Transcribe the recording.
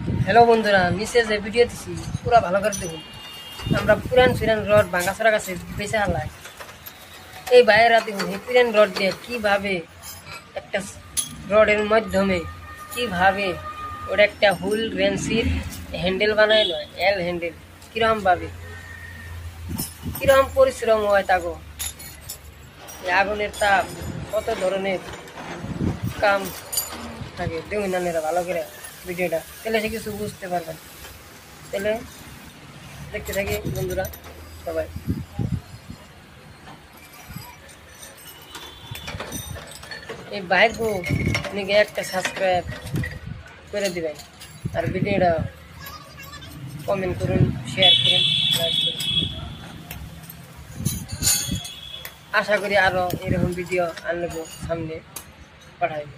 Hello বন্ধুরা, নিচে যে ভিডিও দিছি পুরা ভালো করে দেখুন। আমরা পুরান রড ভাঙাচোরা কাছে বেঁচে হালাই। এই বাইরেরা দেখুন এই পুরান রড দিয়ে কীভাবে একটা রডের মাধ্যমে কীভাবে ওটা একটা হুল রেন্সির হ্যান্ডেল বানায় নয়, এল হ্যান্ডেল। কিরকমভাবে কিরকম পরিশ্রম হয় তাগো, আগুনের তাপ, কত ধরনের কাম থাকে। দেখুন নানেরা ভালো করে ভিডিওটা, তাহলে সে কিছু বুঝতে পারবেন। তাহলে দেখতে থাকি বন্ধুরা সবাই। এই বাইকও আপনাকে একটা সাবস্ক্রাইব করে দিবেন, আর ভিডিওটা কমেন্ট করুন, শেয়ার করুন, লাইক করুন। আশা করি আরও এরকম ভিডিও আনবো, সামনে পাঠাইব।